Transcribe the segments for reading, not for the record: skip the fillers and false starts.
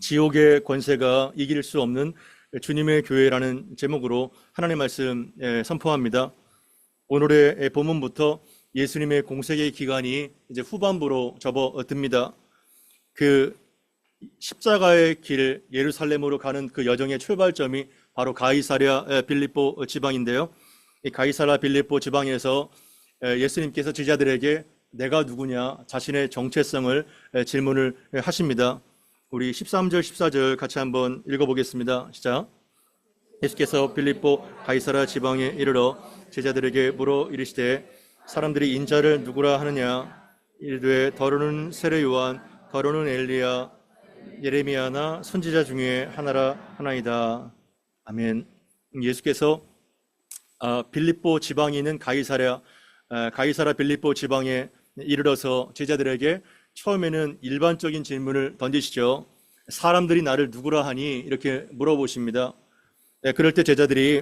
지옥의 권세가 이길 수 없는 주님의 교회라는 제목으로 하나님의 말씀 선포합니다. 오늘의 본문부터 예수님의 공생의 기간이 이제 후반부로 접어듭니다. 그 십자가의 길 예루살렘으로 가는 그 여정의 출발점이 바로 가이사랴 빌립보 지방인데요. 이 가이사랴 빌립보 지방에서 예수님께서 제자들에게 내가 누구냐 자신의 정체성을 질문을 하십니다. 우리 13절 14절 같이 한번 읽어보겠습니다. 시작. 예수께서 빌립보 가이사랴 지방에 이르러 제자들에게 물어 이르시되 사람들이 인자를 누구라 하느냐 이르되 더러는 세례 요한 더러는 엘리야 예레미야나 선지자 중에 하나라 하나이다. 아멘. 예수께서 빌립보 지방에 있는 가이사랴 빌립보 지방에 이르러서 제자들에게 처음에는 일반적인 질문을 던지시죠. 사람들이 나를 누구라 하니 이렇게 물어보십니다. 그럴 때 제자들이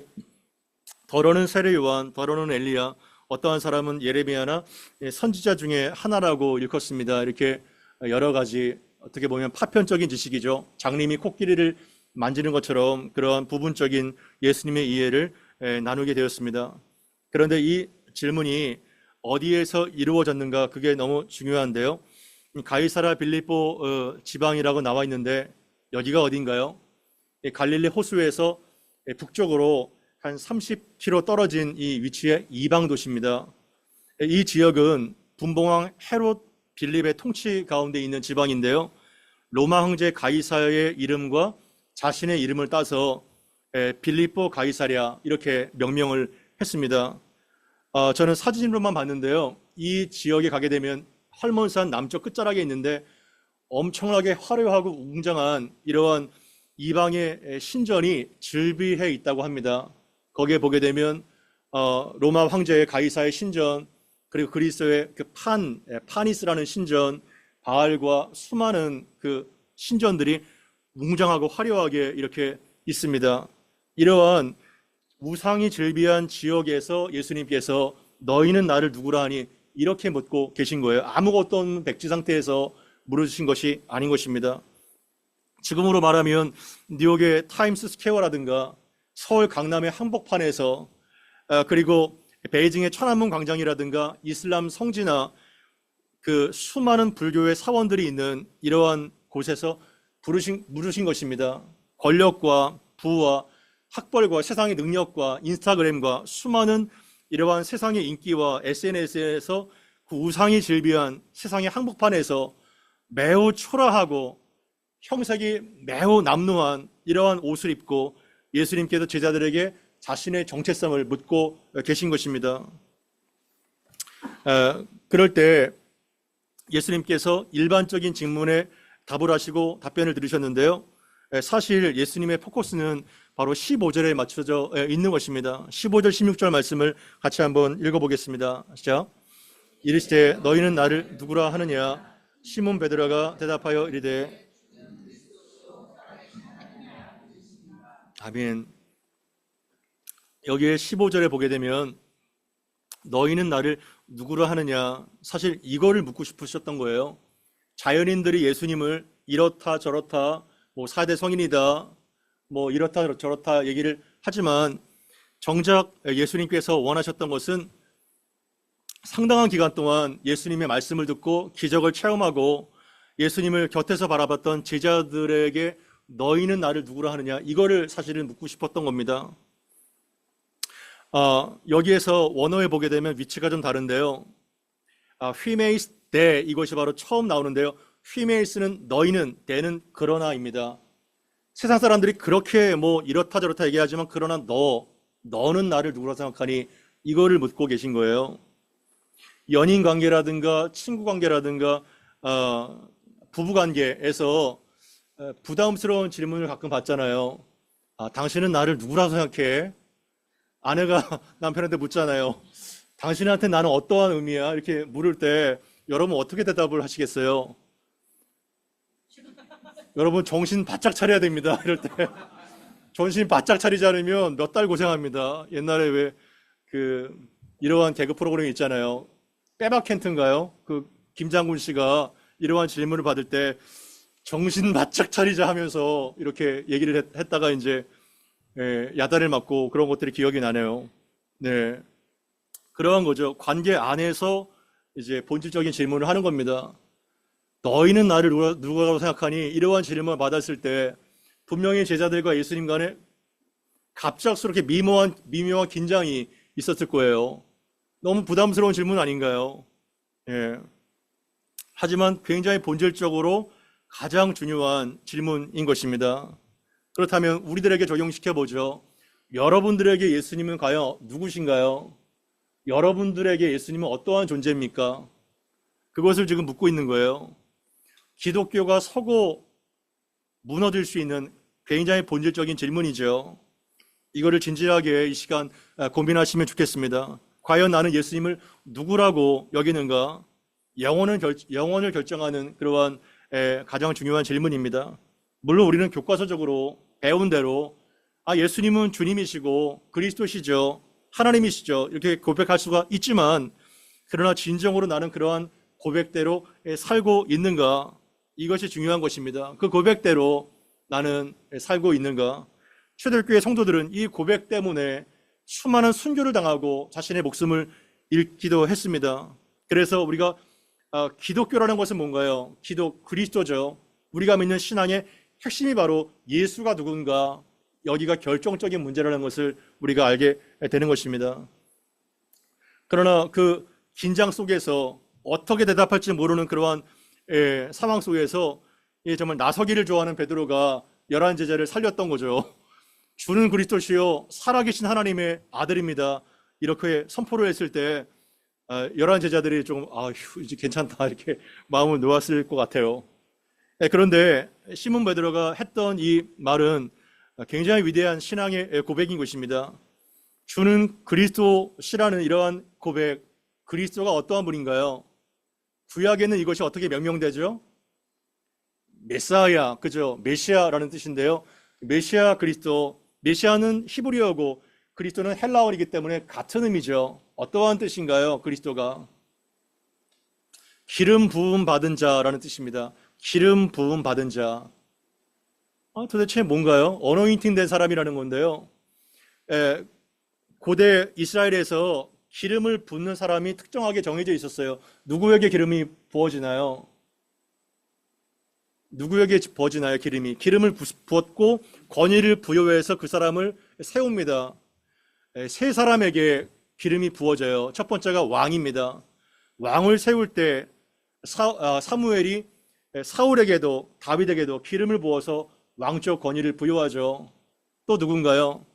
더러는 세례 요한, 더러는 엘리야, 어떠한 사람은 예레미야나 선지자 중에 하나라고 일컫습니다. 이렇게 여러 가지 어떻게 보면 파편적인 지식이죠. 장님이 코끼리를 만지는 것처럼 그러한 부분적인 예수님의 이해를 나누게 되었습니다. 그런데 이 질문이 어디에서 이루어졌는가 그게 너무 중요한데요. 가이사랴 빌립보 지방이라고 나와 있는데 여기가 어딘가요? 갈릴리 호수에서 북쪽으로 한 30km 떨어진 이 위치의 이방 도시입니다. 이 지역은 분봉왕 헤롯 빌립의 통치 가운데 있는 지방인데요. 로마 황제 가이사의 이름과 자신의 이름을 따서 빌립보 가이사랴 이렇게 명명을 했습니다. 저는 사진으로만 봤는데요. 이 지역에 가게 되면 헐몬산 남쪽 끝자락에 있는데 엄청나게 화려하고 웅장한 이러한 이방의 신전이 즐비해 있다고 합니다. 거기에 보게 되면 로마 황제의 가이사의 신전, 그리고 그리스의 그 파니스라는 신전, 바알과 수많은 그 신전들이 웅장하고 화려하게 이렇게 있습니다. 이러한 우상이 즐비한 지역에서 예수님께서 너희는 나를 누구라 하니 이렇게 묻고 계신 거예요. 아무것도 없는 백지 상태에서 물어주신 것이 아닌 것입니다. 지금으로 말하면 뉴욕의 타임스 스퀘어라든가 서울 강남의 한복판에서 그리고 베이징의 천안문 광장이라든가 이슬람 성지나 그 수많은 불교의 사원들이 있는 이러한 곳에서 물으신 것입니다. 권력과 부와 학벌과 세상의 능력과 인스타그램과 수많은 이러한 세상의 인기와 SNS에서 그 우상이 즐비한 세상의 한복판에서 매우 초라하고 형색이 매우 남루한 이러한 옷을 입고 예수님께서 제자들에게 자신의 정체성을 묻고 계신 것입니다. 그럴 때 예수님께서 일반적인 질문에 답을 하시고 답변을 들으셨는데요. 사실 예수님의 포커스는 바로 15절에 맞춰져 있는 것입니다. 15절 16절 말씀을 같이 한번 읽어보겠습니다. 시작. 이르시되 너희는 나를 누구라 하느냐 시몬 베드로가 대답하여 이르되 아멘. 여기에 15절에 보게 되면 너희는 나를 누구라 하느냐 사실 이거를 묻고 싶으셨던 거예요. 자연인들이 예수님을 이렇다 저렇다 뭐 4대 성인이다 뭐 이렇다 저렇다 얘기를 하지만 정작 예수님께서 원하셨던 것은 상당한 기간 동안 예수님의 말씀을 듣고 기적을 체험하고 예수님을 곁에서 바라봤던 제자들에게 너희는 나를 누구라 하느냐 이거를 사실은 묻고 싶었던 겁니다. 여기에서 원어에 보게 되면 위치가 좀 다른데요. 휘메이스 대 이것이 바로 처음 나오는데요. 휘메이스는 너희는 대는 그러나입니다. 세상 사람들이 그렇게 뭐 이렇다 저렇다 얘기하지만 그러나 너는 나를 누구라 생각하니 이거를 묻고 계신 거예요. 연인 관계라든가 친구 관계라든가 부부 관계에서 부담스러운 질문을 가끔 받잖아요. 당신은 나를 누구라 생각해? 아내가 남편한테 묻잖아요. 당신한테 나는 어떠한 의미야? 이렇게 물을 때 여러분 어떻게 대답을 하시겠어요? 여러분 정신 바짝 차려야 됩니다. 이럴 때 정신 바짝 차리지 않으면 몇 달 고생합니다. 옛날에 왜 이러한 개그 프로그램이 있잖아요. 빼박 캔트인가요? 그 김장군 씨가 이러한 질문을 받을 때 정신 바짝 차리자 하면서 이렇게 얘기를 했다가 이제 야단을 맞고 그런 것들이 기억이 나네요. 네. 그러한 거죠. 관계 안에서 이제 본질적인 질문을 하는 겁니다. 너희는 나를 누구라고 생각하니? 이러한 질문을 받았을 때 분명히 제자들과 예수님 간에 갑작스럽게 미묘한 긴장이 있었을 거예요. 너무 부담스러운 질문 아닌가요? 예. 하지만 굉장히 본질적으로 가장 중요한 질문인 것입니다. 그렇다면 우리들에게 적용시켜 보죠. 여러분들에게 예수님은 과연 누구신가요? 여러분들에게 예수님은 어떠한 존재입니까? 그것을 지금 묻고 있는 거예요. 기독교가 서고 무너질 수 있는 굉장히 본질적인 질문이죠. 이거를 진지하게 이 시간 고민하시면 좋겠습니다. 과연 나는 예수님을 누구라고 여기는가? 영혼을 결정하는 그러한 가장 중요한 질문입니다. 물론 우리는 교과서적으로 배운 대로 예수님은 주님이시고 그리스도시죠, 하나님이시죠, 이렇게 고백할 수가 있지만, 그러나 진정으로 나는 그러한 고백대로 살고 있는가? 이것이 중요한 것입니다. 그 고백대로 나는 살고 있는가? 초대교회 성도들은 이 고백 때문에 수많은 순교를 당하고 자신의 목숨을 잃기도 했습니다. 그래서 우리가 기독교라는 것은 뭔가요? 그리스도죠. 우리가 믿는 신앙의 핵심이 바로 예수가 누군가, 여기가 결정적인 문제라는 것을 우리가 알게 되는 것입니다. 그러나 그 긴장 속에서 어떻게 대답할지 모르는 그러한 상황 속에서 정말 나서기를 좋아하는 베드로가 11 제자를 살렸던 거죠. 주는 그리스도시요 살아계신 하나님의 아들입니다, 이렇게 선포를 했을 때 11 제자들이 좀 이제 괜찮다 이렇게 마음을 놓았을 것 같아요. 그런데 시몬 베드로가 했던 이 말은 굉장히 위대한 신앙의 고백인 것입니다. 주는 그리스도시라는 이러한 고백, 그리스도가 어떠한 분인가요? 구약에는 이것이 어떻게 명명되죠? 메사야, 그죠? 메시아라는 뜻인데요. 메시아 그리스도, 메시아는 히브리어고 그리스도는 헬라어이기 때문에 같은 의미죠. 어떠한 뜻인가요? 그리스도가 기름 부음 받은 자라는 뜻입니다. 기름 부음 받은 자. 도대체 뭔가요? 어노인팅 된 사람이라는 건데요. 고대 이스라엘에서 기름을 붓는 사람이 특정하게 정해져 있었어요. 누구에게 기름이 부어지나요? 누구에게 부어지나요? 기름을 부었고 권위를 부여해서 그 사람을 세웁니다. 세 사람에게 기름이 부어져요. 첫 번째가 왕입니다. 왕을 세울 때 사무엘이 사울에게도 다윗에게도 기름을 부어서 왕적 권위를 부여하죠. 또 누군가요?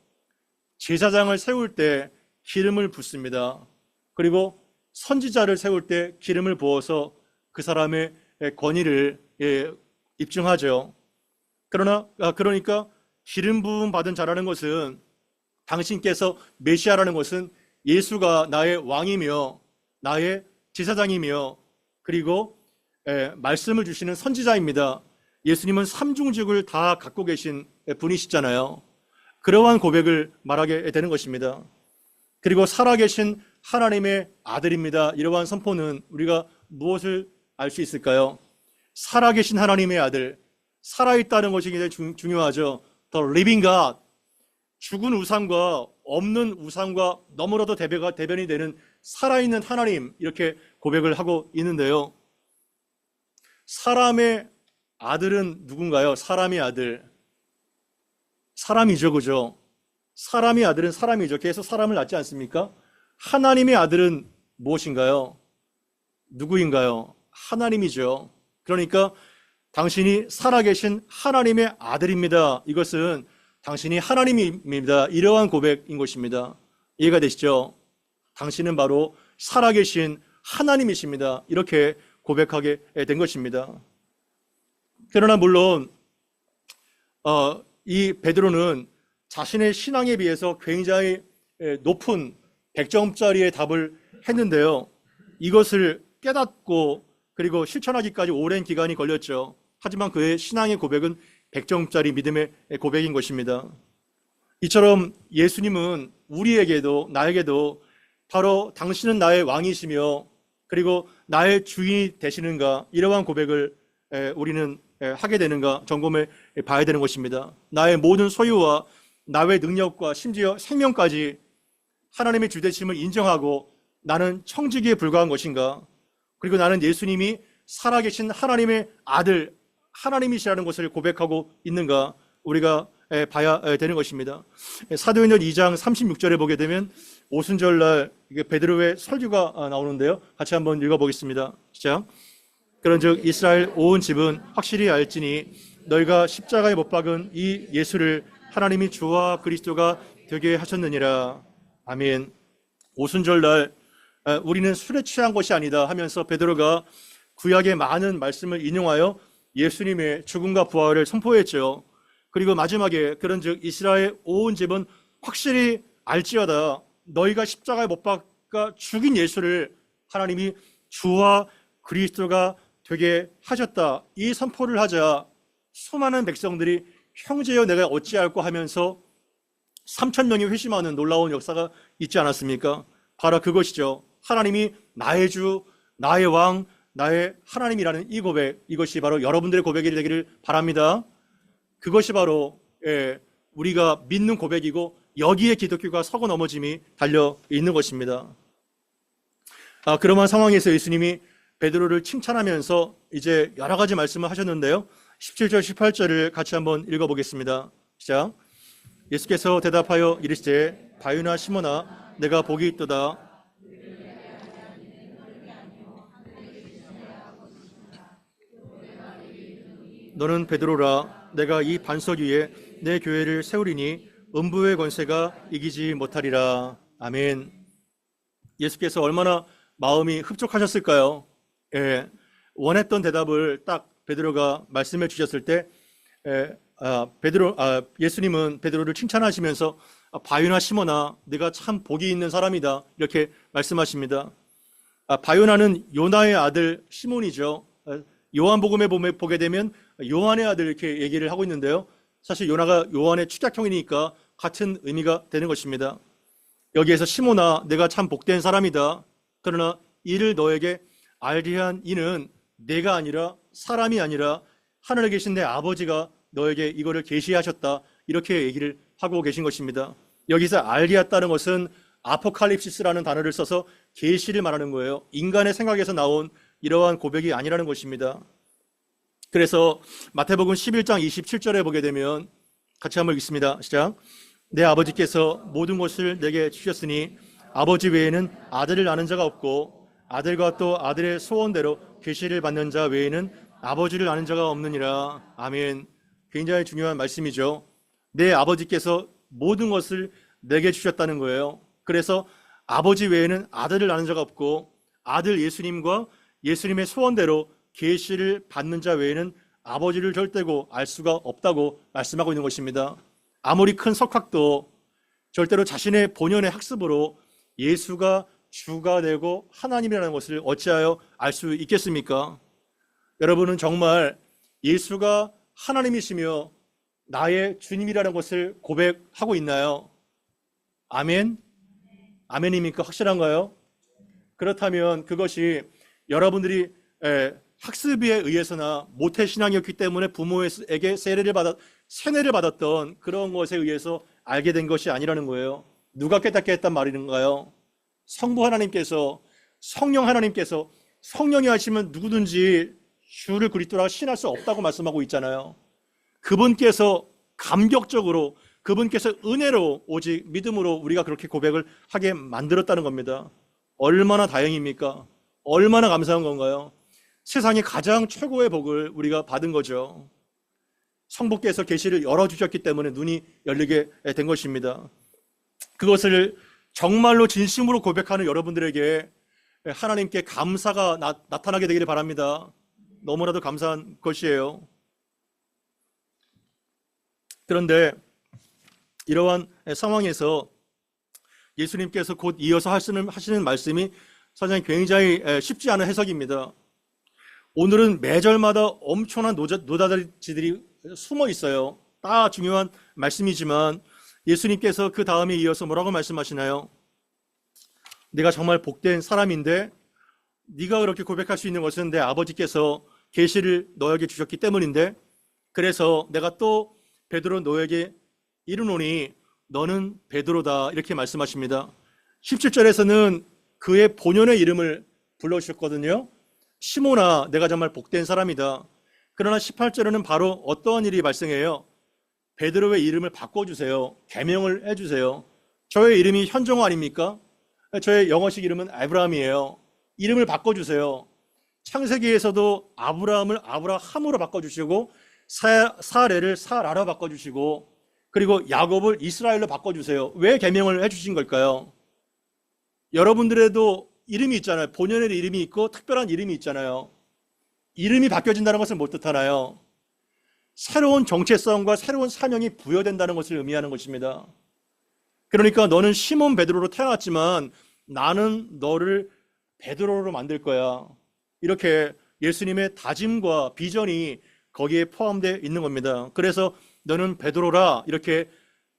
제사장을 세울 때 기름을 붓습니다. 그리고 선지자를 세울 때 기름을 부어서 그 사람의 권위를 입증하죠. 그러니까 기름 부음 받은 자라는 것은, 당신께서 메시아라는 것은 예수가 나의 왕이며 나의 제사장이며 그리고 말씀을 주시는 선지자입니다. 예수님은 삼중직을 다 갖고 계신 분이시잖아요. 그러한 고백을 말하게 되는 것입니다. 그리고 살아계신 하나님의 아들입니다. 이러한 선포는 우리가 무엇을 알 수 있을까요? 살아계신 하나님의 아들, 살아있다는 것이 굉장히 중요하죠. The living God, 죽은 우상과 없는 우상과 너무나도 대변이 되는 살아있는 하나님, 이렇게 고백을 하고 있는데요. 사람의 아들은 누군가요? 사람의 아들, 사람이죠, 그죠? 사람의 아들은 사람이죠. 계속 사람을 낳지 않습니까? 하나님의 아들은 무엇인가요? 누구인가요? 하나님이죠. 그러니까 당신이 살아계신 하나님의 아들입니다. 이것은 당신이 하나님입니다. 이러한 고백인 것입니다. 이해가 되시죠? 당신은 바로 살아계신 하나님이십니다. 이렇게 고백하게 된 것입니다. 그러나 물론 이 베드로는 자신의 신앙에 비해서 굉장히 높은 100점짜리의 답을 했는데요. 이것을 깨닫고 그리고 실천하기까지 오랜 기간이 걸렸죠. 하지만 그의 신앙의 고백은 100점짜리 믿음의 고백인 것입니다. 이처럼 예수님은 우리에게도 나에게도 바로 당신은 나의 왕이시며 그리고 나의 주인이 되시는가, 이러한 고백을 우리는 하게 되는가 점검해 봐야 되는 것입니다. 나의 모든 소유와 나의 능력과 심지어 생명까지 하나님의 주되심을 인정하고 나는 청지기에 불과한 것인가? 그리고 나는 예수님이 살아계신 하나님의 아들, 하나님이시라는 것을 고백하고 있는가? 우리가 봐야 되는 것입니다. 사도행전 2장 36절에 보게 되면 오순절날 베드로의 설교가 나오는데요. 같이 한번 읽어보겠습니다. 시작. 그런즉 이스라엘 온 집은 확실히 알지니 너희가 십자가에 못 박은 이 예수를 하나님이 주와 그리스도가 되게 하셨느니라. 아멘. 오순절날 우리는 술에 취한 것이 아니다 하면서 베드로가 구약의 많은 말씀을 인용하여 예수님의 죽음과 부활을 선포했죠. 그리고 마지막에 그런즉 이스라엘 온 집은 확실히 알지어다 너희가 십자가에 못 박아 죽인 예수를 하나님이 주와 그리스도가 되게 하셨다. 이 선포를 하자 수많은 백성들이 형제여 내가 어찌할꼬 하면서 3,000명이 회심하는 놀라운 역사가 있지 않았습니까? 바로 그것이죠. 하나님이 나의 주, 나의 왕, 나의 하나님이라는 이 고백, 이것이 바로 여러분들의 고백이 되기를 바랍니다. 그것이 바로 우리가 믿는 고백이고 여기에 기독교가 서고 넘어짐이 달려 있는 것입니다. 그러한 상황에서 예수님이 베드로를 칭찬하면서 이제 여러 가지 말씀을 하셨는데요. 17절, 18절을 같이 한번 읽어보겠습니다. 시작. 예수께서 대답하여 이르시되 바요나 시몬아 내가 복이 있도다. 너는 베드로라. 내가 이 반석 위에 내 교회를 세우리니 음부의 권세가 이기지 못하리라. 아멘. 예수께서 얼마나 마음이 흡족하셨을까요? 원했던 대답을 딱 베드로가 말씀해 주셨을 때 예수님은 베드로를 칭찬하시면서 바요나 시몬아 네가 참 복이 있는 사람이다 이렇게 말씀하십니다. 바요나는 요나의 아들 시몬이죠. 요한복음에 보게 되면 요한의 아들 이렇게 얘기를 하고 있는데요. 사실 요나가 요한의 축약형이니까 같은 의미가 되는 것입니다. 여기에서 시몬아 내가 참 복된 사람이다. 그러나 이를 너에게 알게 한 이는 내가 아니라 사람이 아니라 하늘에 계신 내 아버지가 너에게 이거를 계시하셨다. 이렇게 얘기를 하고 계신 것입니다. 여기서 알게 했다는 것은 아포칼립시스라는 단어를 써서 계시를 말하는 거예요. 인간의 생각에서 나온 이러한 고백이 아니라는 것입니다. 그래서 마태복음 11장 27절에 보게 되면 같이 한번 읽습니다. 시작. 내 아버지께서 모든 것을 내게 주셨으니 아버지 외에는 아들을 아는 자가 없고 아들과 또 아들의 소원대로 계시를 받는 자 외에는 아버지를 아는 자가 없느니라. 아멘. 굉장히 중요한 말씀이죠. 내 아버지께서 모든 것을 내게 주셨다는 거예요. 그래서 아버지 외에는 아들을 아는 자가 없고 아들 예수님과 예수님의 소원대로 계시를 받는 자 외에는 아버지를 절대로 알 수가 없다고 말씀하고 있는 것입니다. 아무리 큰 석학도 절대로 자신의 본연의 학습으로 예수가 주가 되고 하나님이라는 것을 어찌하여 알 수 있겠습니까? 여러분은 정말 예수가 하나님이시며 나의 주님이라는 것을 고백하고 있나요? 아멘? 아멘입니까? 확실한가요? 그렇다면 그것이 여러분들이 학습에 의해서나 모태신앙이었기 때문에 부모에게 세뇌를 받았던 그런 것에 의해서 알게 된 것이 아니라는 거예요. 누가 깨닫게 했단 말인가요? 성부 하나님께서, 성령 하나님께서, 성령이 하시면 누구든지 주를 그리스도라 신할 수 없다고 말씀하고 있잖아요. 그분께서 감격적으로, 그분께서 은혜로 오직 믿음으로 우리가 그렇게 고백을 하게 만들었다는 겁니다. 얼마나 다행입니까? 얼마나 감사한 건가요? 세상에 가장 최고의 복을 우리가 받은 거죠. 성부께서 계시를 열어주셨기 때문에 눈이 열리게 된 것입니다. 그것을 정말로 진심으로 고백하는 여러분들에게 하나님께 감사가 나타나게 되기를 바랍니다. 너무나도 감사한 것이에요. 그런데 이러한 상황에서 예수님께서 곧 이어서 하시는 말씀이 사실 굉장히 쉽지 않은 해석입니다. 오늘은 매절마다 엄청난 노다지들이 숨어 있어요. 다 중요한 말씀이지만 예수님께서 그 다음에 이어서 뭐라고 말씀하시나요? 내가 정말 복된 사람인데 네가 그렇게 고백할 수 있는 것은 내 아버지께서 계시를 너에게 주셨기 때문인데, 그래서 내가 또 베드로 너에게 이르노니 너는 베드로다 이렇게 말씀하십니다. 17절에서는 그의 본연의 이름을 불러주셨거든요. 시몬아, 내가 정말 복된 사람이다. 그러나 18절에는 바로 어떠한 일이 발생해요? 베드로의 이름을 바꿔주세요. 개명을 해주세요. 저의 이름이 현정호 아닙니까? 저의 영어식 이름은 아브라함이에요. 이름을 바꿔주세요. 창세기에서도 아브라함을 아브라함으로 바꿔주시고 사레를 사라로 바꿔주시고 그리고 야곱을 이스라엘로 바꿔주세요. 왜 개명을 해주신 걸까요? 여러분들에도 이름이 있잖아요. 본연의 이름이 있고 특별한 이름이 있잖아요. 이름이 바뀌어진다는 것은 뭘 뜻하나요? 새로운 정체성과 새로운 사명이 부여된다는 것을 의미하는 것입니다. 그러니까 너는 시몬 베드로로 태어났지만 나는 너를 베드로로 만들 거야. 이렇게 예수님의 다짐과 비전이 거기에 포함되어 있는 겁니다. 그래서 너는 베드로라 이렇게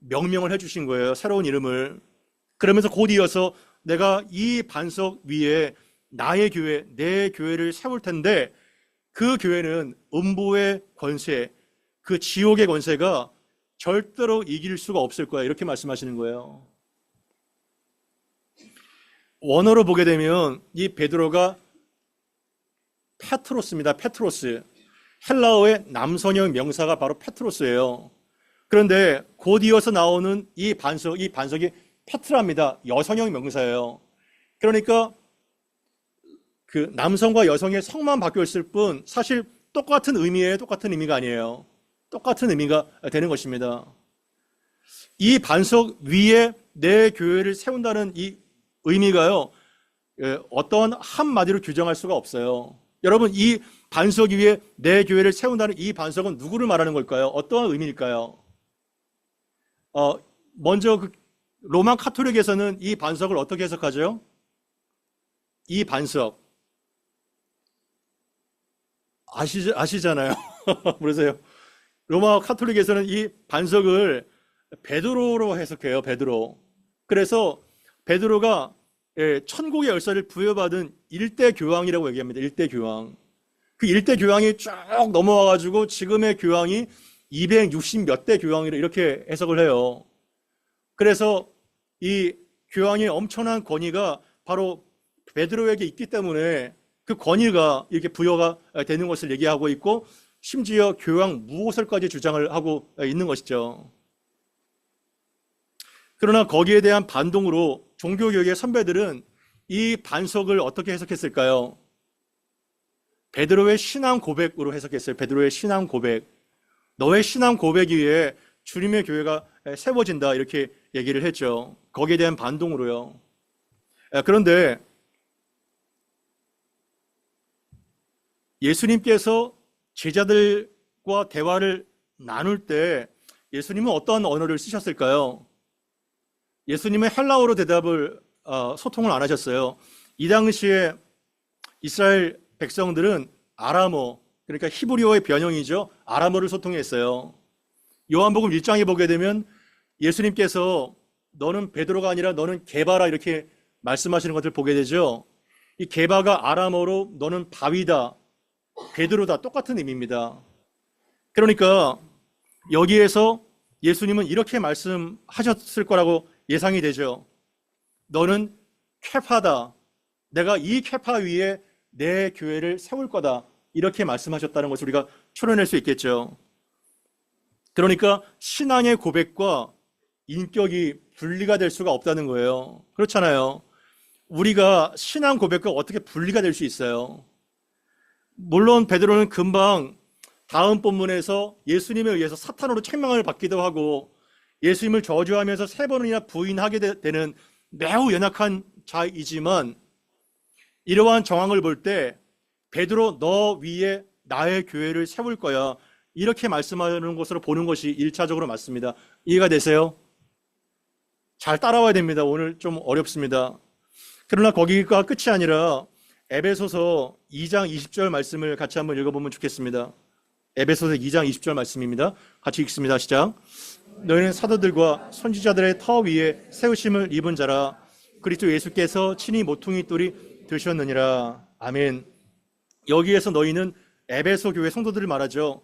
명명을 해주신 거예요. 새로운 이름을. 그러면서 곧 이어서 내가 이 반석 위에 나의 교회, 내 교회를 세울 텐데 그 교회는 음부의 권세, 그 지옥의 권세가 절대로 이길 수가 없을 거야. 이렇게 말씀하시는 거예요. 원어로 보게 되면 이 베드로가 페트로스입니다. 페트로스. 헬라어의 남성형 명사가 바로 페트로스예요. 그런데 곧 이어서 나오는 이 반석이 페트라입니다. 여성형 명사예요. 그러니까 그 남성과 여성의 성만 바뀌었을 뿐 사실 똑같은 의미예요. 똑같은 의미가 아니에요. 똑같은 의미가 되는 것입니다. 이 반석 위에 내 교회를 세운다는 이 의미가요, 어떤 한마디로 규정할 수가 없어요. 여러분, 이 반석 위에 내 교회를 세운다는 이 반석은 누구를 말하는 걸까요? 어떠한 의미일까요? 먼저 그 로마 카톨릭에서는 이 반석을 어떻게 해석하죠? 이 반석 아시잖아요. 그러세요. 로마 카톨릭에서는 이 반석을 베드로로 해석해요. 베드로. 그래서 베드로가 천국의 열쇠를 부여받은 일대 교황이라고 얘기합니다. 일대 교황. 그 일대 교황이 쭉 넘어와가지고 지금의 교황이 260 몇 대 교황이라 이렇게 해석을 해요. 그래서 이 교황의 엄청난 권위가 바로 베드로에게 있기 때문에 그 권위가 이렇게 부여가 되는 것을 얘기하고 있고 심지어 교황 무호설까지 주장을 하고 있는 것이죠. 그러나 거기에 대한 반동으로 종교교육의 선배들은 이 반석을 어떻게 해석했을까요? 베드로의 신앙 고백으로 해석했어요. 베드로의 신앙 고백. 너의 신앙 고백 위에 주님의 교회가 세워진다 이렇게 얘기를 했죠. 거기에 대한 반동으로요. 그런데 예수님께서 제자들과 대화를 나눌 때 예수님은 어떤 언어를 쓰셨을까요? 예수님은 헬라어로 소통을 안 하셨어요. 이 당시에 이스라엘 백성들은 아람어, 그러니까 히브리어의 변형이죠. 아람어를 소통했어요. 요한복음 1장에 보게 되면 예수님께서 너는 베드로가 아니라 너는 게바라 이렇게 말씀하시는 것을 보게 되죠. 이 게바가 아람어로 너는 바위다, 베드로다 똑같은 의미입니다. 그러니까 여기에서 예수님은 이렇게 말씀하셨을 거라고 예상이 되죠. 너는 케파다. 내가 이 케파 위에 내 교회를 세울 거다. 이렇게 말씀하셨다는 것을 우리가 추론할 수 있겠죠. 그러니까 신앙의 고백과 인격이 분리가 될 수가 없다는 거예요. 그렇잖아요. 우리가 신앙 고백과 어떻게 분리가 될 수 있어요? 물론 베드로는 금방 다음 본문에서 예수님에 의해서 사탄으로 책망을 받기도 하고 예수님을 저주하면서 3번이나 부인하게 되는 매우 연약한 자이지만 이러한 정황을 볼 때 베드로 너 위에 나의 교회를 세울 거야 이렇게 말씀하는 것으로 보는 것이 1차적으로 맞습니다. 이해가 되세요? 잘 따라와야 됩니다. 오늘 좀 어렵습니다. 그러나 거기가 끝이 아니라 에베소서 2장 20절 말씀을 같이 한번 읽어보면 좋겠습니다. 에베소서 2장 20절 말씀입니다. 같이 읽습니다. 시작. 너희는 사도들과 선지자들의 터 위에 세우심을 입은 자라 그리스도 예수께서 친히 모퉁이 돌이 되셨느니라. 아멘. 여기에서 너희는 에베소 교회 성도들을 말하죠.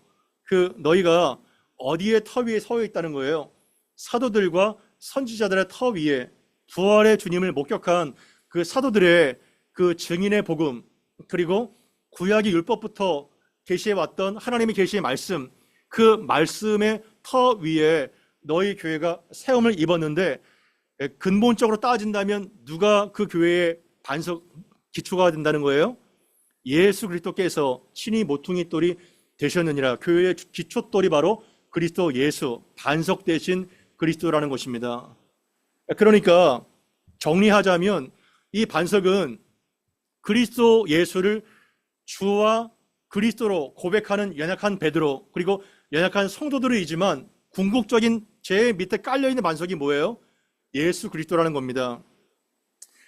너희가 어디에 터 위에 서 있다는 거예요? 사도들과 선지자들의 터 위에 부활의 주님을 목격한 그 사도들의 그 증인의 복음, 그리고 구약의 율법부터 계시해 왔던 하나님의 계시의 말씀, 그 말씀의 터 위에 너희 교회가 세움을 입었는데, 근본적으로 따진다면 누가 그 교회의 반석 기초가 된다는 거예요? 예수 그리스도께서 친히 모퉁이 돌이 되셨느니라. 교회의 기초 돌이 바로 그리스도 예수, 반석 되신 그리스도라는 것입니다. 그러니까 정리하자면 이 반석은 그리스도 예수를 주와 그리스도로 고백하는 연약한 베드로, 그리고 연약한 성도들이지만 궁극적인 제 밑에 깔려있는 반석이 뭐예요? 예수 그리스도라는 겁니다.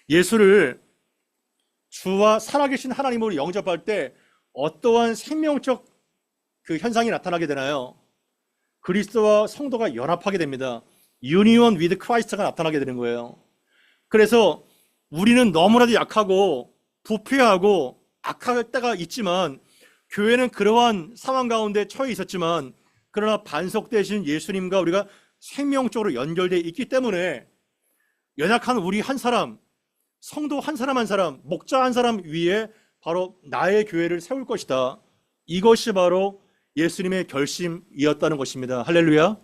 예수를 주와 살아계신 하나님으로 영접할 때 어떠한 생명적 그 현상이 나타나게 되나요? 그리스도와 성도가 연합하게 됩니다. Union with Christ가 나타나게 되는 거예요. 그래서 우리는 너무나도 약하고 부패하고 악할 때가 있지만, 교회는 그러한 상황 가운데 처해 있었지만, 그러나 반석 되신 예수님과 우리가 생명적으로 연결되어 있기 때문에 연약한 우리 한 사람, 성도 한 사람 한 사람, 목자 한 사람 위에 바로 나의 교회를 세울 것이다. 이것이 바로 예수님의 결심이었다는 것입니다. 할렐루야.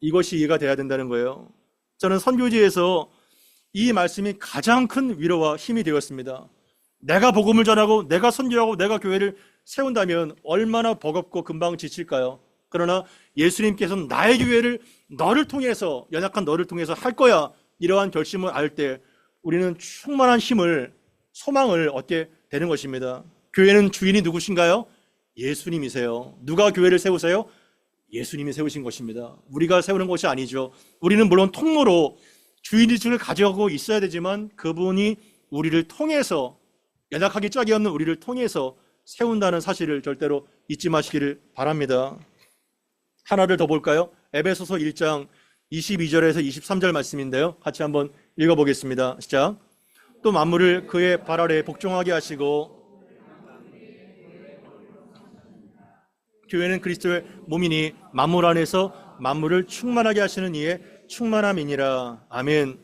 이것이 이해가 돼야 된다는 거예요. 저는 선교지에서 이 말씀이 가장 큰 위로와 힘이 되었습니다. 내가 복음을 전하고 내가 선교하고 내가 교회를 세운다면 얼마나 버겁고 금방 지칠까요? 그러나 예수님께서는 나의 교회를 너를 통해서, 연약한 너를 통해서 할 거야, 이러한 결심을 알 때 우리는 충만한 힘을, 소망을 얻게 되는 것입니다. 교회는 주인이 누구신가요? 예수님이세요. 누가 교회를 세우세요? 예수님이 세우신 것입니다. 우리가 세우는 것이 아니죠. 우리는 물론 통로로 주인의식을 가져가고 있어야 되지만, 그분이 우리를 통해서, 연약하기 짝이 없는 우리를 통해서 세운다는 사실을 절대로 잊지 마시기를 바랍니다. 하나를 더 볼까요? 에베소서 1장 22절에서 23절 말씀인데요. 같이 한번 읽어보겠습니다. 시작. 또 만물을 그의 발 아래 복종하게 하시고, 교회는 그리스도의 몸이니 만물 안에서 만물을 충만하게 하시는 이의 충만함이니라. 아멘.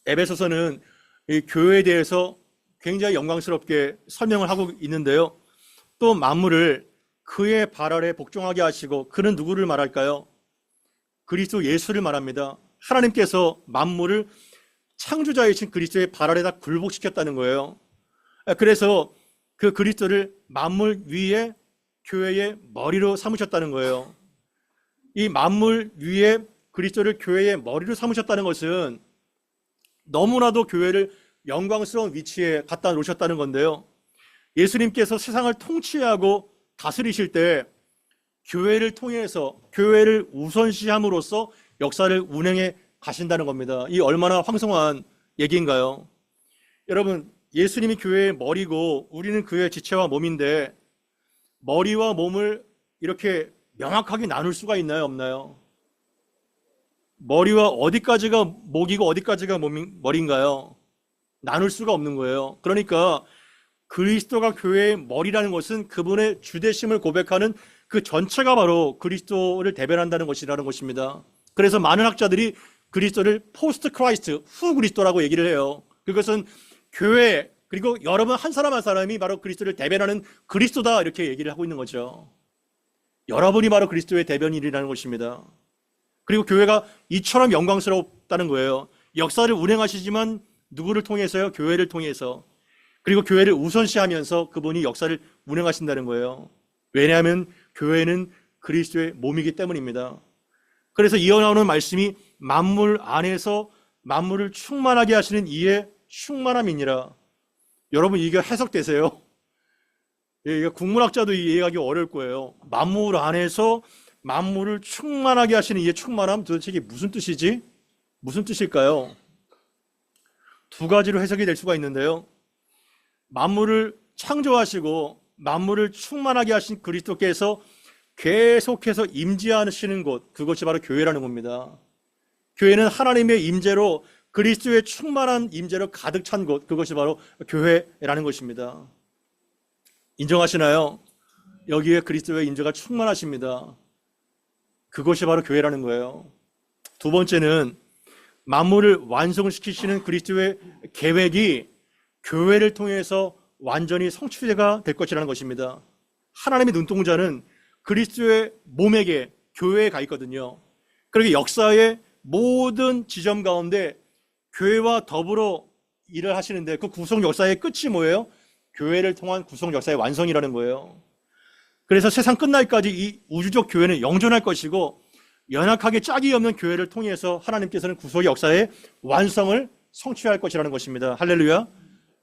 에베소서는 이 교회에 대해서 굉장히 영광스럽게 설명을 하고 있는데요. 또 만물을 그의 발 아래 복종하게 하시고, 그는 누구를 말할까요? 그리스도 예수를 말합니다. 하나님께서 만물을 창조자이신 그리스도의 발 아래다 굴복시켰다는 거예요. 그래서 그 그리스도를 만물 위에 교회의 머리로 삼으셨다는 거예요. 이 만물 위에 그리스도를 교회의 머리로 삼으셨다는 것은 너무나도 교회를 영광스러운 위치에 갖다 놓으셨다는 건데요. 예수님께서 세상을 통치하고 다스리실 때 교회를 통해서, 교회를 우선시함으로써 역사를 운행해 가신다는 겁니다. 이 얼마나 황송한 얘기인가요? 여러분, 예수님이 교회의 머리고 우리는 그의 지체와 몸인데, 머리와 몸을 이렇게 명확하게 나눌 수가 있나요, 없나요? 머리와 어디까지가 목이고 어디까지가 머리인가요? 나눌 수가 없는 거예요. 그러니까 그리스도가 교회의 머리라는 것은 그분의 주되심을 고백하는 그 전체가 바로 그리스도를 대변한다는 것이라는 것입니다. 그래서 많은 학자들이 그리스도를 포스트 크라이스트, 후 그리스도라고 얘기를 해요. 그것은 교회, 그리고 여러분 한 사람 한 사람이 바로 그리스도를 대변하는 그리스도다, 이렇게 얘기를 하고 있는 거죠. 여러분이 바로 그리스도의 대변인이라는 것입니다. 그리고 교회가 이처럼 영광스럽다는 거예요. 역사를 운행하시지만 누구를 통해서요? 교회를 통해서. 그리고 교회를 우선시하면서 그분이 역사를 운행하신다는 거예요. 왜냐하면 교회는 그리스도의 몸이기 때문입니다. 그래서 이어나오는 말씀이 만물 안에서 만물을 충만하게 하시는 이의 충만함이니라. 여러분, 이게 해석되세요? 이게 국문학자도 이해하기 어려울 거예요. 만물 안에서 만물을 충만하게 하시는 이의 충만함, 도대체 이게 무슨 뜻이지? 무슨 뜻일까요? 두 가지로 해석이 될 수가 있는데요. 만물을 창조하시고 만물을 충만하게 하신 그리스도께서 계속해서 임재하시는 곳, 그것이 바로 교회라는 겁니다. 교회는 하나님의 임재로, 그리스도의 충만한 임재로 가득 찬 곳, 그것이 바로 교회라는 것입니다. 인정하시나요? 여기에 그리스도의 임재가 충만하십니다. 그것이 바로 교회라는 거예요. 두 번째는 만물을 완성시키시는 그리스도의 계획이 교회를 통해서 완전히 성취가 될 것이라는 것입니다. 하나님의 눈동자는 그리스도의 몸에게, 교회에 가 있거든요. 그러게 역사의 모든 지점 가운데 교회와 더불어 일을 하시는데 그 구속 역사의 끝이 뭐예요? 교회를 통한 구속 역사의 완성이라는 거예요. 그래서 세상 끝날까지 이 우주적 교회는 영존할 것이고 연약하게 짝이 없는 교회를 통해서 하나님께서는 구속의 역사의 완성을 성취할 것이라는 것입니다. 할렐루야.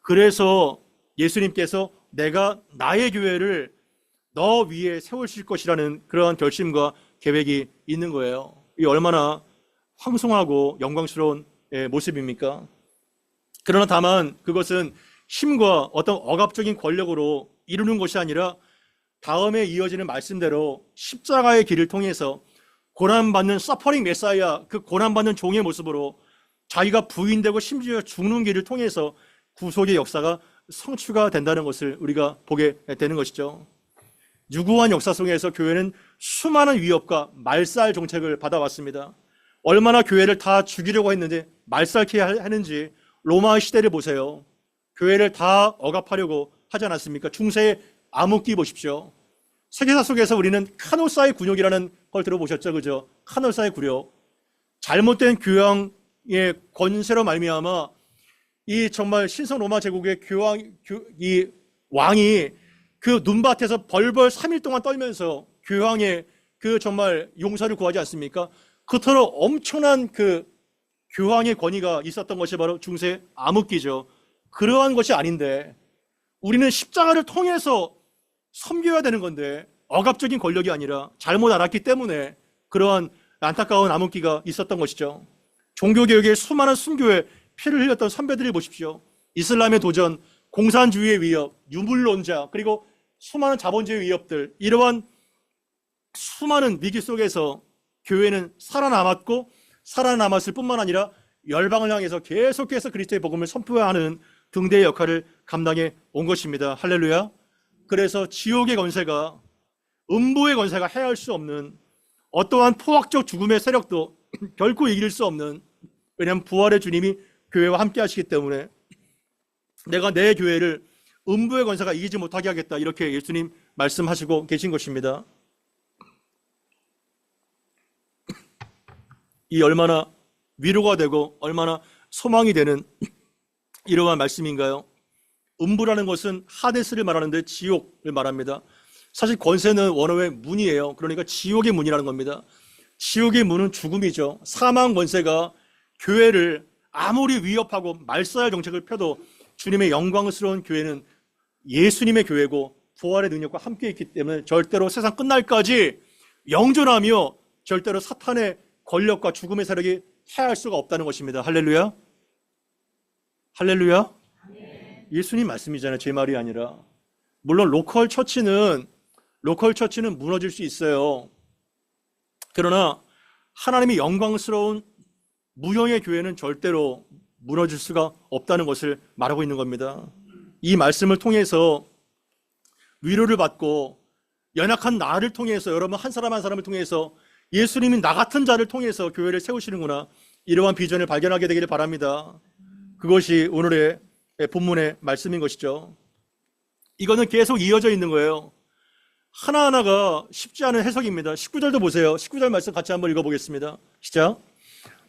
그래서 예수님께서 내가 나의 교회를 너 위에 세우실 것이라는 그러한 결심과 계획이 있는 거예요. 이 얼마나 황송하고 영광스러운 모습입니까? 그러나 다만 그것은 힘과 어떤 억압적인 권력으로 이루는 것이 아니라 다음에 이어지는 말씀대로 십자가의 길을 통해서 고난받는 서퍼링 메사이아, 그 고난받는 종의 모습으로 자기가 부인되고 심지어 죽는 길을 통해서 구속의 역사가 성취가 된다는 것을 우리가 보게 되는 것이죠. 유구한 역사 속에서 교회는 수많은 위협과 말살 정책을 받아왔습니다. 얼마나 교회를 다 죽이려고 했는데 말살케 하는지 로마 시대를 보세요. 교회를 다 억압하려고 하지 않았습니까? 중세의 암흑기 보십시오. 세계사 속에서 우리는 카노사의 굴욕이라는 걸 들어보셨죠? 그죠? 카노사의 굴욕. 잘못된 교황의 권세로 말미암아 이 정말 신성 로마 제국의 이 왕이 그 눈밭에서 벌벌 3일 동안 떨면서 교황의 그 정말 용서를 구하지 않습니까? 그토록 엄청난 그 교황의 권위가 있었던 것이 바로 중세 암흑기죠. 그러한 것이 아닌데 우리는 십자가를 통해서 섬겨야 되는 건데 억압적인 권력이 아니라 잘못 알았기 때문에 그러한 안타까운 암흑기가 있었던 것이죠. 종교개혁의 수많은 순교에 피를 흘렸던 선배들을 보십시오. 이슬람의 도전, 공산주의의 위협, 유물론자, 그리고 수많은 자본주의 위협들, 이러한 수많은 위기 속에서 교회는 살아남았고 살아남았을 뿐만 아니라 열방을 향해서 계속해서 그리스도의 복음을 선포하는 등대의 역할을 감당해 온 것입니다. 할렐루야. 그래서 지옥의 권세가, 음부의 권세가 해할 수 없는 어떠한 포악적 죽음의 세력도 결코 이길 수 없는, 왜냐하면 부활의 주님이 교회와 함께 하시기 때문에 내가 내 교회를 음부의 권세가 이기지 못하게 하겠다, 이렇게 예수님 말씀하시고 계신 것입니다. 이 얼마나 위로가 되고 얼마나 소망이 되는 이러한 말씀인가요? 음부라는 것은 하데스를 말하는데 지옥을 말합니다. 사실 권세는 원어의 문이에요. 그러니까 지옥의 문이라는 겁니다. 지옥의 문은 죽음이죠. 사망 권세가 교회를 아무리 위협하고 말살 정책을 펴도 주님의 영광스러운 교회는 예수님의 교회고 부활의 능력과 함께 있기 때문에 절대로 세상 끝날까지 영존하며 절대로 사탄의 권력과 죽음의 세력이 해할 수가 없다는 것입니다. 할렐루야. 할렐루야. 예수님 말씀이잖아요. 제 말이 아니라. 물론 로컬 처치는 무너질 수 있어요. 그러나 하나님의 영광스러운 무형의 교회는 절대로 무너질 수가 없다는 것을 말하고 있는 겁니다. 이 말씀을 통해서 위로를 받고 연약한 나를 통해서, 여러분 한 사람 한 사람을 통해서 예수님이 나 같은 자를 통해서 교회를 세우시는구나, 이러한 비전을 발견하게 되기를 바랍니다. 그것이 오늘의 본문의 말씀인 것이죠. 이거는 계속 이어져 있는 거예요. 하나하나가 쉽지 않은 해석입니다. 19절도 보세요. 19절 말씀 같이 한번 읽어보겠습니다. 시작.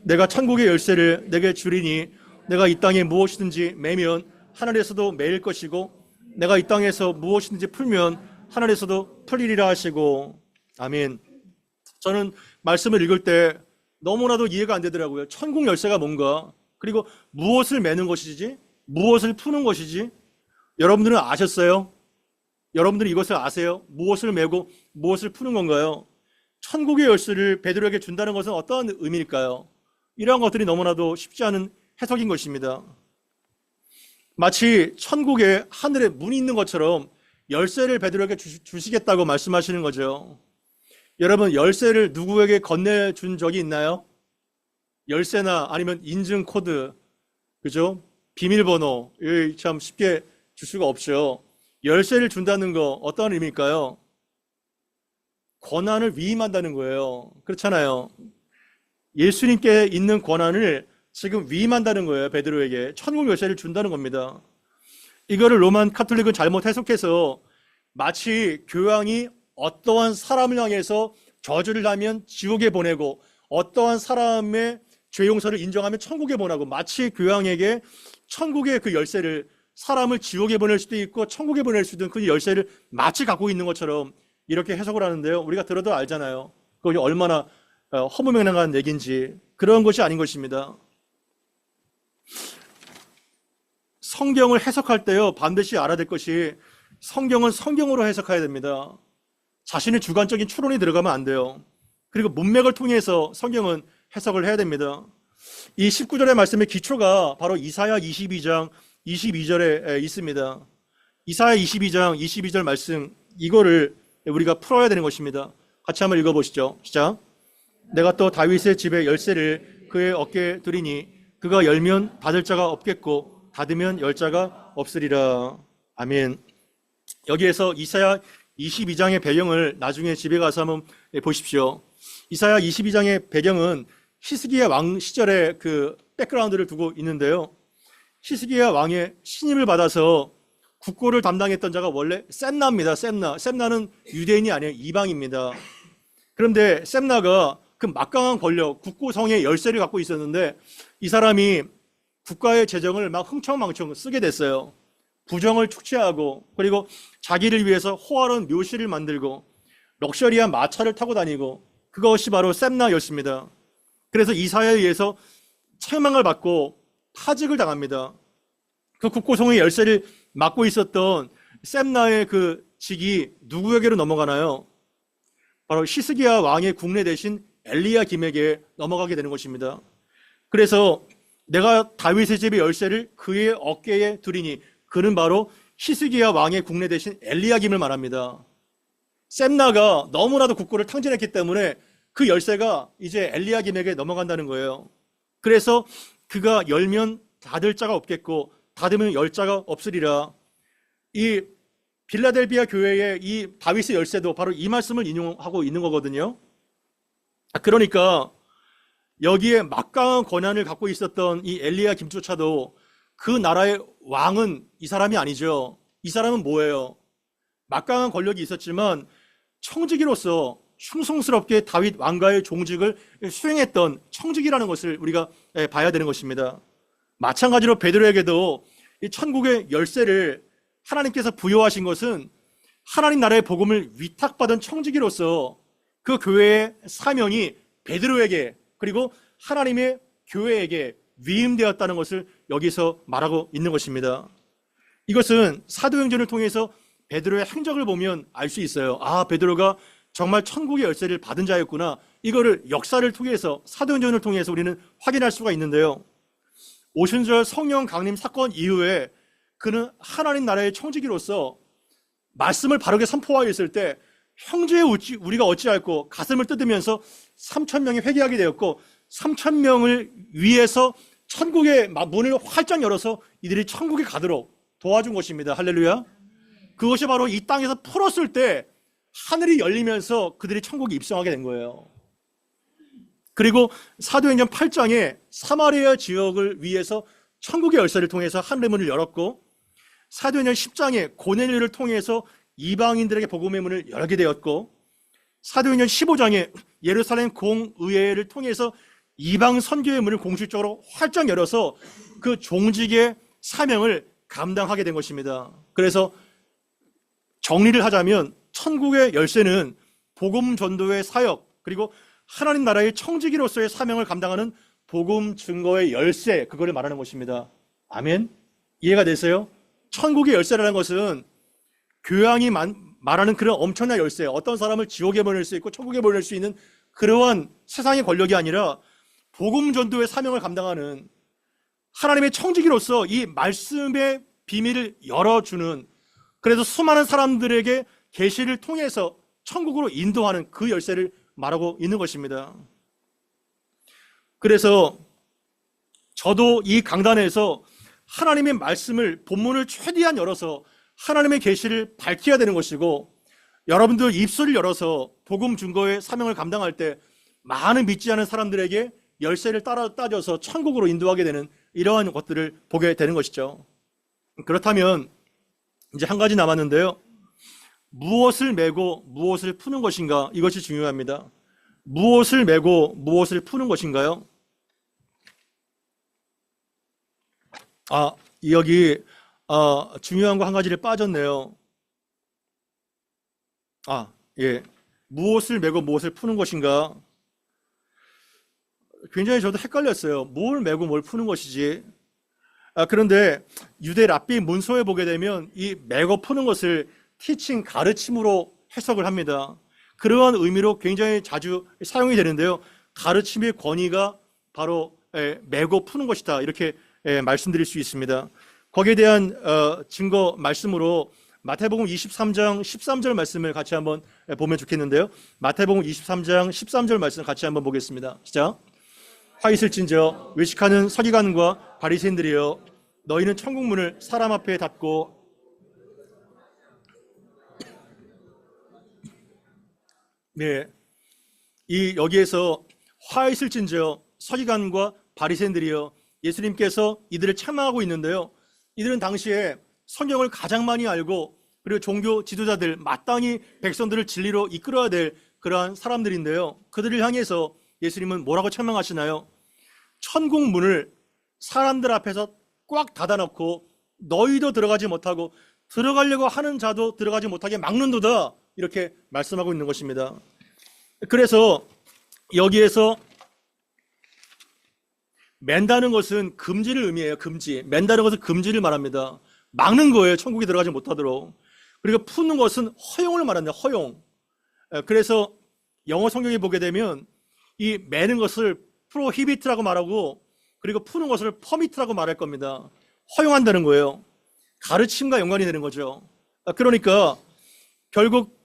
내가 천국의 열쇠를 내게 주리니 내가 이 땅에 무엇이든지 매면 하늘에서도 매일 것이고 내가 이 땅에서 무엇이든지 풀면 하늘에서도 풀리리라 하시고. 아멘. 저는 말씀을 읽을 때 너무나도 이해가 안 되더라고요. 천국 열쇠가 뭔가, 그리고 무엇을 매는 것이지, 무엇을 푸는 것이지. 여러분들은 아셨어요? 여러분들이 이것을 아세요? 무엇을 매고 무엇을 푸는 건가요? 천국의 열쇠를 베드로에게 준다는 것은 어떠한 의미일까요? 이러한 것들이 너무나도 쉽지 않은 해석인 것입니다. 마치 천국에 하늘에 문이 있는 것처럼 열쇠를 베드로에게 주시겠다고 말씀하시는 거죠. 여러분, 열쇠를 누구에게 건네준 적이 있나요? 열쇠나 아니면 인증 코드, 그죠? 비밀번호, 참 쉽게 줄 수가 없죠. 열쇠를 준다는 거 어떤 의미일까요? 권한을 위임한다는 거예요. 그렇잖아요. 예수님께 있는 권한을 지금 위임한다는 거예요. 베드로에게 천국 열쇠를 준다는 겁니다. 이거를 로만 카톨릭은 잘못 해석해서 마치 교황이 어떠한 사람을 향해서 저주를 하면 지옥에 보내고 어떠한 사람의 죄 용서를 인정하면 천국에 보내고, 마치 교황에게 천국의 그 열쇠를, 사람을 지옥에 보낼 수도 있고 천국에 보낼 수도 있는 그 열쇠를 마치 갖고 있는 것처럼 이렇게 해석을 하는데요. 우리가 들어도 알잖아요. 그것이 얼마나 허무맹랑한 얘기인지. 그런 것이 아닌 것입니다. 성경을 해석할 때요, 반드시 알아야 될 것이 성경은 성경으로 해석해야 됩니다. 자신의 주관적인 추론이 들어가면 안 돼요. 그리고 문맥을 통해서 성경은 해석을 해야 됩니다. 이 19절의 말씀의 기초가 바로 이사야 22장 22절에 있습니다. 이사야 22장 22절 말씀, 이거를 우리가 풀어야 되는 것입니다. 같이 한번 읽어보시죠. 시작. 내가 또 다윗의 집의 열쇠를 그의 어깨에 두리니 그가 열면 닫을 자가 없겠고 닫으면 열 자가 없으리라. 아멘. 여기에서 이사야 22장의 배경을 나중에 집에 가서 한번 보십시오. 이사야 22장의 배경은 히스기야 왕 시절의 그 백그라운드를 두고 있는데요. 히스기야 왕의 신임을 받아서 국고를 담당했던 자가 원래 셈나입니다. 셈나는 유대인이 아니에요. 이방입니다. 그런데 셈나가 그 막강한 권력, 국고성의 열쇠를 갖고 있었는데 이 사람이 국가의 재정을 막 흥청망청 쓰게 됐어요. 부정을 축제하고, 그리고 자기를 위해서 호화로운 묘실을 만들고 럭셔리한 마차를 타고 다니고, 그것이 바로 셈나였습니다. 그래서 이사야에 의해서 책망을 받고 파직을 당합니다. 그 국고성의 열쇠를 맡고 있었던 셈나의 그 직이 누구에게로 넘어가나요? 바로 히스기야 왕의 국내 대신 엘리야김에게 넘어가게 되는 것입니다. 그래서 내가 다윗의 집의 열쇠를 그의 어깨에 두리니, 그는 바로 히스기야 왕의 국내 대신 엘리야김을 말합니다. 셈나가 너무나도 국고를 탕진했기 때문에 그 열쇠가 이제 엘리야김에게 넘어간다는 거예요. 그래서 그가 열면 닫을 자가 없겠고 닫으면 열 자가 없으리라. 이 빌라델비아 교회의 이 다윗의 열쇠도 바로 이 말씀을 인용하고 있는 거거든요. 그러니까 여기에 막강한 권한을 갖고 있었던 이 엘리야김조차도 그 나라의 왕은 이 사람이 아니죠. 이 사람은 뭐예요? 막강한 권력이 있었지만 청지기로서 충성스럽게 다윗 왕가의 종직을 수행했던 청지기라는 것을 우리가 봐야 되는 것입니다. 마찬가지로 베드로에게도 이 천국의 열쇠를 하나님께서 부여하신 것은 하나님 나라의 복음을 위탁받은 청지기로서 그 교회의 사명이 베드로에게, 그리고 하나님의 교회에게 위임되었다는 것을 여기서 말하고 있는 것입니다. 이것은 사도행전을 통해서 베드로의 행적을 보면 알 수 있어요. 아, 베드로가 정말 천국의 열쇠를 받은 자였구나. 이거를 역사를 통해서, 사도행전을 통해서 우리는 확인할 수가 있는데요. 오순절 성령 강림 사건 이후에 그는 하나님 나라의 청지기로서 말씀을 바르게 선포하였을 때 형제의 우리가 어찌할꼬 가슴을 뜯으면서 3,000명이 회개하게 되었고, 3,000명을 위해서 천국의 문을 활짝 열어서 이들이 천국에 가도록 도와준 것입니다. 할렐루야. 그것이 바로 이 땅에서 풀었을 때 하늘이 열리면서 그들이 천국에 입성하게 된 거예요. 그리고 사도행전 8장에 사마리아 지역을 위해서 천국의 열쇠를 통해서 하늘의 문을 열었고, 사도행전 10장에 고넬료를 통해서 이방인들에게 복음의 문을 열게 되었고, 사도행전 15장에 예루살렘 공의회를 통해서 이방 선교의 문을 공식적으로 활짝 열어서 그 종직의 사명을 감당하게 된 것입니다. 그래서 정리를 하자면 천국의 열쇠는 복음 전도의 사역, 그리고 하나님 나라의 청지기로서의 사명을 감당하는 복음 증거의 열쇠, 그거를 말하는 것입니다. 아멘. 이해가 되세요? 천국의 열쇠라는 것은 교황이 말하는 그런 엄청난 열쇠, 어떤 사람을 지옥에 보낼 수 있고 천국에 보낼 수 있는 그러한 세상의 권력이 아니라 복음 전도의 사명을 감당하는 하나님의 청지기로서 이 말씀의 비밀을 열어주는, 그래서 수많은 사람들에게 계시를 통해서 천국으로 인도하는 그 열쇠를 말하고 있는 것입니다. 그래서 저도 이 강단에서 하나님의 말씀을, 본문을 최대한 열어서 하나님의 계시를 밝혀야 되는 것이고, 여러분들 입술을 열어서 복음 증거의 사명을 감당할 때 많은 믿지 않은 사람들에게 열쇠를 따져서 천국으로 인도하게 되는 이러한 것들을 보게 되는 것이죠. 그렇다면 이제 한 가지 남았는데요. 무엇을 메고 무엇을 푸는 것인가? 이것이 중요합니다. 무엇을 메고 무엇을 푸는 것인가요? 여기 중요한 거 한 가지를 빠졌네요. 예. 무엇을 메고 무엇을 푸는 것인가? 굉장히 저도 헷갈렸어요. 뭘 메고 뭘 푸는 것이지? 그런데 유대 랍비 문서에 보게 되면 이 메고 푸는 것을 티칭, 가르침으로 해석을 합니다. 그러한 의미로 굉장히 자주 사용이 되는데요. 가르침의 권위가 바로 메고 푸는 것이다. 이렇게 말씀드릴 수 있습니다. 거기에 대한 증거 말씀으로 마태복음 23장 13절 말씀을 같이 한번 보면 좋겠는데요. 마태복음 23장 13절 말씀 같이 한번 보겠습니다. 시작. 화 있을진저 외식하는 서기관과 바리새인들이여 너희는 천국 문을 사람 앞에 닫고 네, 여기에서 화 있을진저 서기관과 바리새인들이여 예수님께서 이들을 책망하고 있는데요. 이들은 당시에 성경을 가장 많이 알고 그리고 종교 지도자들 마땅히 백성들을 진리로 이끌어야 될 그러한 사람들인데요. 그들을 향해서 예수님은 뭐라고 책망하시나요? 천국 문을 사람들 앞에서 꽉 닫아놓고 너희도 들어가지 못하고 들어가려고 하는 자도 들어가지 못하게 막는도다 이렇게 말씀하고 있는 것입니다. 그래서 여기에서 맨다는 것은 금지를 의미해요. 금지. 맨다는 것은 금지를 말합니다. 막는 거예요. 천국에 들어가지 못하도록. 그리고 푸는 것은 허용을 말합니다. 허용. 그래서 영어 성경에 보게 되면 이 매는 것을 프로히비트라고 말하고 그리고 푸는 것을 퍼미트라고 말할 겁니다. 허용한다는 거예요. 가르침과 연관이 되는 거죠. 그러니까 결국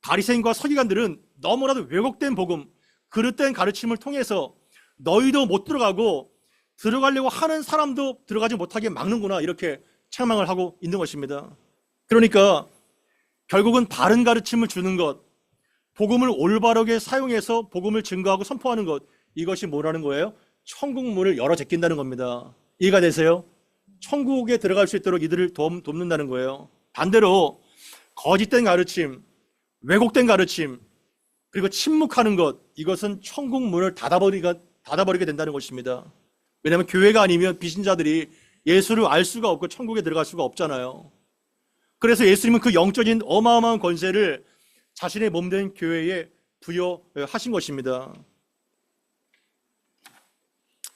바리새인과 서기관들은 너무나도 왜곡된 복음, 그릇된 가르침을 통해서 너희도 못 들어가고 들어가려고 하는 사람도 들어가지 못하게 막는구나 이렇게 책망을 하고 있는 것입니다. 그러니까 결국은 바른 가르침을 주는 것, 복음을 올바르게 사용해서 복음을 증거하고 선포하는 것, 이것이 뭐라는 거예요? 천국 문을 열어 제낀다는 겁니다. 이해가 되세요? 천국에 들어갈 수 있도록 이들을 돕는다는 거예요. 반대로 거짓된 가르침, 왜곡된 가르침, 그리고 침묵하는 것, 이것은 천국 문을 닫아버리게 된다는 것입니다. 왜냐하면 교회가 아니면 비신자들이 예수를 알 수가 없고 천국에 들어갈 수가 없잖아요. 그래서 예수님은 그 영적인 어마어마한 권세를 자신의 몸된 교회에 부여하신 것입니다.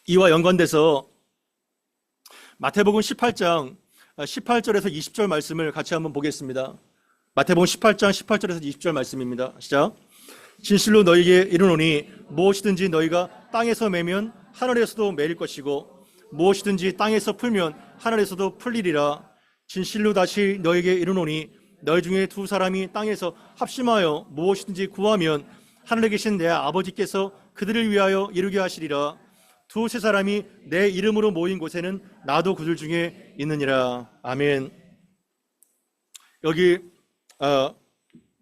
이와 연관돼서 마태복음 18장 18절에서 20절 말씀을 같이 한번 보겠습니다. 마태복음 18장 18절에서 20절 말씀입니다. 시작. 진실로 너희에게 이르노니 무엇이든지 너희가 땅에서 매면 하늘에서도 매일 것이고 무엇이든지 땅에서 풀면 하늘에서도 풀리리라. 진실로 다시 너희에게 이르노니 너희 중에 두 사람이 땅에서 합심하여 무엇이든지 구하면 하늘에 계신 내 아버지께서 그들을 위하여 이루게 하시리라. 두세 사람이 내 이름으로 모인 곳에는 나도 그들 중에 있느니라. 아멘. 여기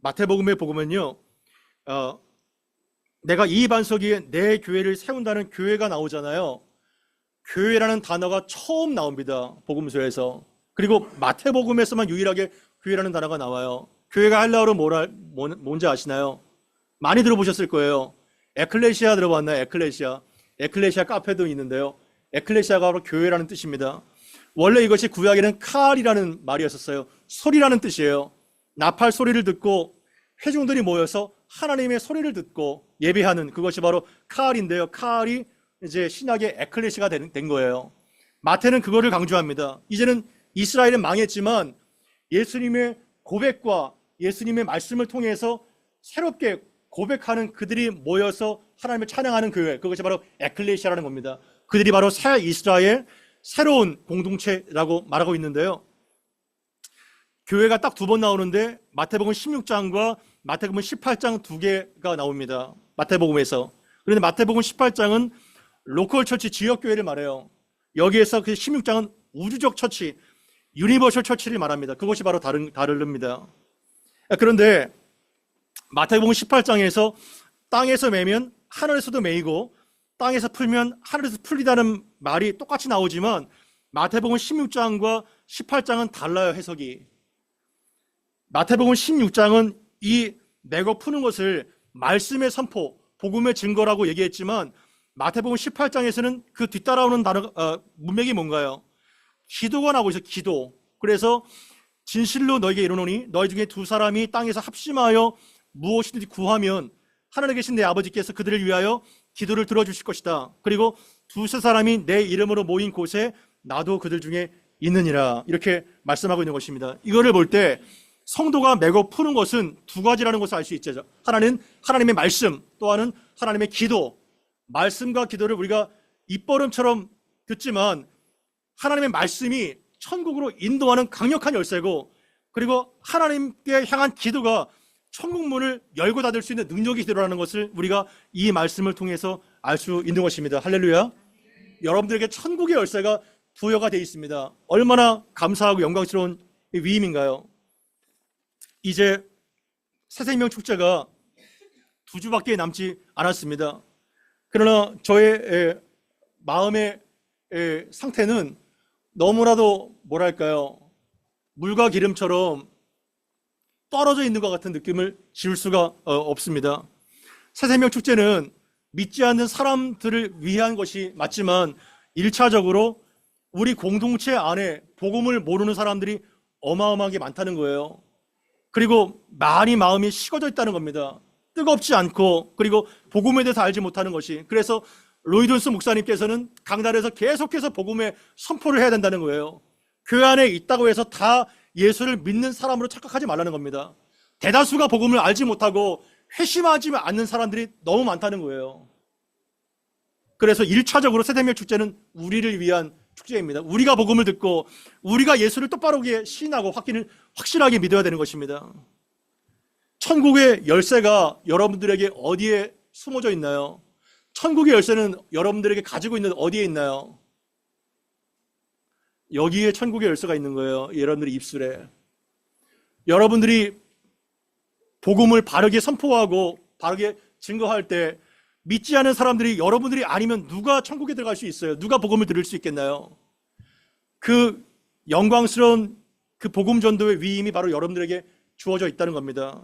마태복음에 보면요, 내가 이 반석 위에 내 교회를 세운다는 교회가 나오잖아요. 교회라는 단어가 처음 나옵니다. 복음서에서. 그리고 마태복음에서만 유일하게 교회라는 단어가 나와요. 교회가 헬라어로 뭔지 아시나요? 많이 들어보셨을 거예요. 에클레시아 들어봤나요? 에클레시아. 에클레시아 카페도 있는데요. 에클레시아가 바로 교회라는 뜻입니다. 원래 이것이 구약에는 카알이라는 말이었었어요. 소리라는 뜻이에요. 나팔 소리를 듣고 회중들이 모여서 하나님의 소리를 듣고 예배하는 그것이 바로 카알인데요. 카알이 이제 신약의 에클레시아가 된 거예요. 마태는 그거를 강조합니다. 이제는 이스라엘은 망했지만 예수님의 고백과 예수님의 말씀을 통해서 새롭게 고백하는 그들이 모여서 하나님을 찬양하는 교회, 그것이 바로 에클레시아라는 겁니다. 그들이 바로 새 이스라엘, 새로운 공동체라고 말하고 있는데요. 교회가 딱 두 번 나오는데 마태복음 16장과 마태복음 18장 두 개가 나옵니다. 마태복음에서. 그런데 마태복음 18장은 로컬 처치, 지역교회를 말해요. 여기에서 그 16장은 우주적 처치, 유니버셜 처치를 말합니다. 그것이 바로 다릅니다. 그런데 마태복음 18장에서 땅에서 매면 하늘에서도 매이고 땅에서 풀면 하늘에서 풀리다는 말이 똑같이 나오지만 마태복음 16장과 18장은 달라요, 해석이. 마태복음 16장은 이 매고 푸는 것을 말씀의 선포, 복음의 증거라고 얘기했지만 마태복음 18장에서는 그 뒤따라오는 문맥이 뭔가요? 기도가 나오고 있어요, 기도. 그래서 진실로 너에게 이르노니 너희 중에 두 사람이 땅에서 합심하여 무엇이든지 구하면 하늘에 계신 내 아버지께서 그들을 위하여 기도를 들어주실 것이다. 그리고 두세 사람이 내 이름으로 모인 곳에 나도 그들 중에 있느니라. 이렇게 말씀하고 있는 것입니다. 이거를 볼 때 성도가 매고 푸는 것은 두 가지라는 것을 알 수 있죠. 하나는 하나님의 말씀, 또 하나는 하나님의 기도. 말씀과 기도를 우리가 입버릇처럼 듣지만 하나님의 말씀이 천국으로 인도하는 강력한 열쇠고, 그리고 하나님께 향한 기도가 천국 문을 열고 닫을 수 있는 능력이 기도라는 것을 우리가 이 말씀을 통해서 알 수 있는 것입니다. 할렐루야. 여러분들에게 천국의 열쇠가 부여가 되어 있습니다. 얼마나 감사하고 영광스러운 위임인가요? 이제 새생명 축제가 2주밖에 남지 않았습니다. 그러나 저의 마음의 상태는 너무나도 뭐랄까요, 물과 기름처럼 떨어져 있는 것 같은 느낌을 지울 수가 없습니다. 새생명 축제는 믿지 않는 사람들을 위한 것이 맞지만 1차적으로 우리 공동체 안에 복음을 모르는 사람들이 어마어마하게 많다는 거예요. 그리고 많이 마음이 식어져 있다는 겁니다. 뜨겁지 않고, 그리고 복음에 대해서 알지 못하는 것이. 그래서 로이돈스 목사님께서는 강단에서 계속해서 복음의 선포를 해야 된다는 거예요. 교회 안에 있다고 해서 다 예수를 믿는 사람으로 착각하지 말라는 겁니다. 대다수가 복음을 알지 못하고 회심하지 않는 사람들이 너무 많다는 거예요. 그래서 1차적으로 새생명 축제는 우리를 위한 축제입니다. 우리가 복음을 듣고 우리가 예수를 똑바르게 시인하고 확실하게 믿어야 되는 것입니다. 천국의 열쇠가 여러분들에게 어디에 숨어져 있나요? 천국의 열쇠는 여러분들에게 가지고 있는 어디에 있나요? 여기에 천국의 열쇠가 있는 거예요. 여러분들의 입술에. 여러분들이 복음을 바르게 선포하고 바르게 증거할 때 믿지 않은 사람들이 여러분들이 아니면 누가 천국에 들어갈 수 있어요? 누가 복음을 들을 수 있겠나요? 그 영광스러운 그 복음 전도의 위임이 바로 여러분들에게 주어져 있다는 겁니다.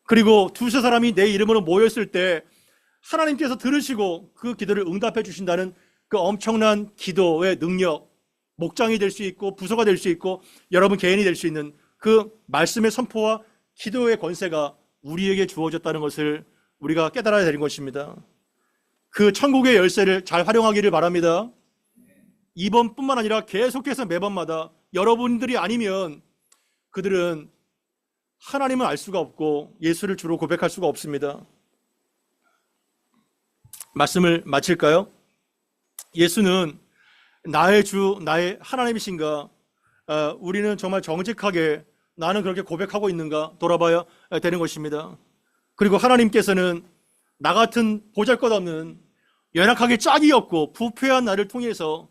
그리고 두세 사람이 내 이름으로 모였을 때 하나님께서 들으시고 그 기도를 응답해 주신다는 그 엄청난 기도의 능력, 목장이 될 수 있고 부서가 될 수 있고 여러분 개인이 될 수 있는 그 말씀의 선포와 기도의 권세가 우리에게 주어졌다는 것을 우리가 깨달아야 되는 것입니다. 그 천국의 열쇠를 잘 활용하기를 바랍니다. 이번뿐만 아니라 계속해서 매번마다 여러분들이 아니면 그들은 하나님을 알 수가 없고 예수를 주로 고백할 수가 없습니다. 말씀을 마칠까요? 예수는 나의 주, 나의 하나님이신가? 우리는 정말 정직하게 나는 그렇게 고백하고 있는가 돌아봐야 되는 것입니다. 그리고 하나님께서는 나 같은 보잘것없는 연약하게 짝이 없고 부패한 나를 통해서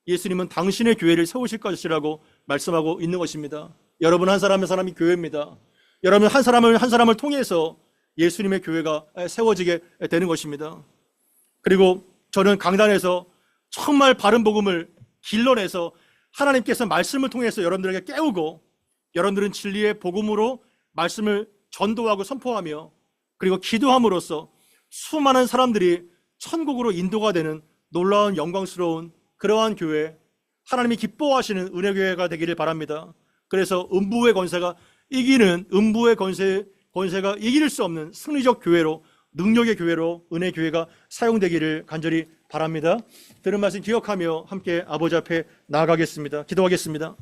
예수님은 당신의 교회를 세우실 것이라고 말씀하고 있는 것입니다. 여러분 한 사람 한 사람이 교회입니다. 여러분 한 사람을 통해서 예수님의 교회가 세워지게 되는 것입니다. 그리고 저는 강단에서 정말 바른 복음을 길러내서 하나님께서 말씀을 통해서 여러분들에게 깨우고 여러분들은 진리의 복음으로 말씀을 전도하고 선포하며 그리고 기도함으로써 수많은 사람들이 천국으로 인도가 되는 놀라운 영광스러운 그러한 교회, 하나님이 기뻐하시는 은혜교회가 되기를 바랍니다. 그래서 음부의 권세가 이기는 음부의 권세가 이길 수 없는 승리적 교회로, 능력의 교회로 은혜 교회가 사용되기를 간절히 바랍니다. 들은 말씀 기억하며 함께 아버지 앞에 나아가겠습니다. 기도하겠습니다.